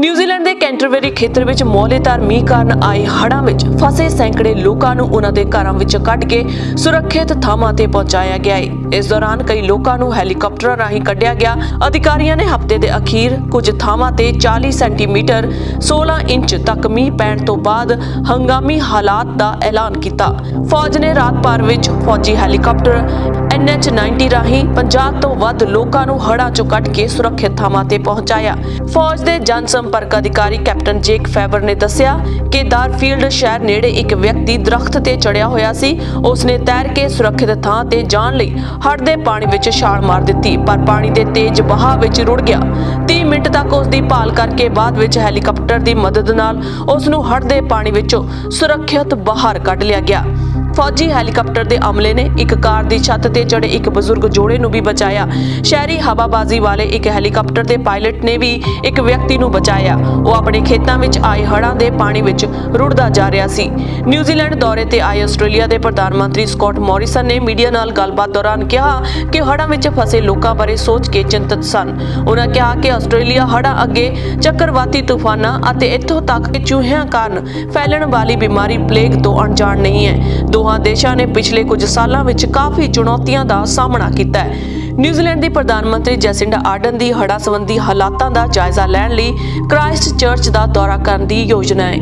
New Zealand ਦੇ Canterbury ਖੇਤਰ ਵਿੱਚ ਮੌਲੇਦਾਰ ਮੀਂਹ ਕਾਰਨ ਆਏ ਹੜ੍ਹਾਂ ਵਿੱਚ ਫਸੇ ਸੈਂਕੜੇ ਲੋਕਾਂ ਨੂੰ ਉਹਨਾਂ ਦੇ ਘਰਾਂ ਵਿੱਚ ਕੱਢ ਕੇ ਸੁਰੱਖਿਅਤ ਥਾਵਾਂ ਤੇ ਪਹੁੰਚਾਇਆ ਗਿਆ ਹੈ। ਇਸ ਦੌਰਾਨ ਕਈ ਲੋਕਾਂ ਨੂੰ ਹੈਲੀਕਾਪਟਰਾਂ ਰਾਹੀਂ ਕੱਢਿਆ ਗਿਆ। ਅਧਿਕਾਰੀਆਂ ਨੇ ਹਫ਼ਤੇ ਦੇ ਅਖੀਰ ਕੁਝ ਥਾਵਾਂ ਤੇ 40 ਸੈਂਟੀਮੀਟਰ 16 ਇੰਚ ਤੱਕ ਮੀਂਹ ਪੈਣ ਤੋਂ ਬਾਅਦ ਹੰਗਾਮੀ ਹਾਲਾਤ ਦਾ ਐਲਾਨ ਕੀਤਾ। ਫੌਜ ਨੇ ਰਾਤ ਭਰ ਵਿੱਚ ਫੌਜੀ ਹੈਲੀਕਾਪਟਰ NH-90 ਰਾਹੀਂ 50 ਤੋਂ ਵੱਧ ਲੋਕਾਂ ਨੂੰ ਹੜ੍ਹਾਂ ਚੋਂ ਕੱਢ ਕੇ ਸੁਰੱਖਿਅਤ ਥਾਵਾਂ ਤੇ ਪਹੁੰਚਾਇਆ। ਫੌਜ ਦੇ ਜਨ ਸੰਪਰਕ ਅਧਿਕਾਰੀ ਕੈਪਟਨ ਜੇਕ ਫੈਬਰ ਨੇ ਦੱਸਿਆ ਕਿ ਦਾਰਫੀਲਡ ਸ਼ਹਿਰ ਨੇੜੇ ਇੱਕ ਵਿਅਕਤੀ ਦਰਖਤ ਤੇ ਚੜਿਆ ਹੋਇਆ ਸੀ। ਉਸਨੇ ਤੈਰ ਕੇ ਸੁਰੱਖਿਅਤ ਥਾਂ ਤੇ ਜਾਣ ਲਈ ਹੜ੍ਹ ਦੇ ਪਾਣੀ ਵਿੱਚ ਛਾਲ ਮਾਰ ਦਿੱਤੀ, ਪਰ ਪਾਣੀ ਦੇ ਤੇਜ਼ ਵਹਾਅ ਵਿੱਚ ਰੁੜ ਗਿਆ। 30 ਮਿੰਟ ਤੱਕ ਉਸ ਦੀ ਭਾਲ ਕਰਕੇ ਬਾਅਦ ਵਿੱਚ ਹੈਲੀਕਾਪਟਰ ਦੀ ਮਦਦ ਨਾਲ ਉਸ ਨੂੰ ਹੜ੍ਹ ਦੇ ਪਾਣੀ ਵਿੱਚੋਂ ਸੁਰੱਖਿਅਤ ਬਾਹਰ ਕੱਢ ਲਿਆ ਗਿਆ। ਫੌਜੀ ਹੈਲੀਕਾਪਟਰ ਦੇ ਅਮਲੇ ਨੇ ਇੱਕ ਕਾਰ ਦੀ ਛੱਤ ਤੇ ਚੜੇ ਇੱਕ ਬਜ਼ੁਰਗ ਜੋੜੇ ਨੂੰ ਵੀ ਬਚਾਇਆ। ਸ਼ਹਿਰੀ ਹਵਾਬਾਜ਼ੀ ਵਾਲੇ ਇੱਕ ਹੈਲੀਕਾਪਟਰ ਦੇ ਪਾਇਲਟ ਨੇ ਵੀ ਇੱਕ ਵਿਅਕਤੀ ਨੂੰ ਬਚਾਇਆ। ਉਹ ਆਪਣੇ ਖੇਤਾਂ ਵਿੱਚ ਆਏ ਹੜ੍ਹਾਂ ਦੇ ਪਾਣੀ ਵਿੱਚ ਰੁੜਦਾ ਜਾ ਰਿਹਾ ਸੀ। ਨਿਊਜ਼ੀਲੈਂਡ ਦੌਰੇ ਤੇ ਆਏ ਆਸਟ੍ਰੇਲੀਆ ਦੇ ਪ੍ਰਧਾਨ ਮੰਤਰੀ ਸਕੌਟ ਮੋਰਿਸਨ ਨੇ ਮੀਡੀਆ ਨਾਲ ਗੱਲਬਾਤ ਦੌਰਾਨ ਕਿਹਾ ਕਿ ਹੜ੍ਹਾਂ ਵਿੱਚ ਫਸੇ ਲੋਕਾਂ ਬਾਰੇ ਸੋਚ ਕੇ ਚਿੰਤਤ ਸਨ। ਉਹਨਾਂ ਕਿਹਾ ਕਿ ਆਸਟ੍ਰੇਲੀਆ ਹੜ੍ਹਾਂ ਅੱਗੇ ਚੱਕਰਵਾਤੀ ਤੂਫਾਨਾਂ ਅਤੇ ਇੱਥੋਂ ਤੱਕ ਕਿ ਚੂਹਿਆਂ ਕਾਰਨ ਫੈਲਣ ਵਾਲੀ ਬਿਮਾਰੀ ਪਲੇਗ ਤੋਂ ਅਣਜਾਣ ਨਹੀਂ ਹੈ। ਦੋਹਾਂ ਦੇਸ਼ਾਂ ਨੇ ਪਿਛਲੇ ਕੁਝ ਸਾਲਾਂ ਵਿੱਚ ਕਾਫੀ ਚੁਣੌਤੀਆਂ ਦਾ ਸਾਹਮਣਾ ਕੀਤਾ ਹੈ। ਨਿਊਜ਼ੀਲੈਂਡ ਦੀ ਪ੍ਰਧਾਨ ਮੰਤਰੀ ਜੈਸਿੰਡਾ ਆਰਡਨ ਦੀ ਹੜ੍ਹਾਂ ਸੰਬੰਧੀ ਹਾਲਾਤਾਂ ਦਾ ਜਾਇਜ਼ਾ ਲੈਣ ਲਈ ਕ੍ਰਾਈਸਟ ਚਰਚ ਦਾ ਦੌਰਾ ਕਰਨ ਦੀ ਯੋਜਨਾ ਹੈ।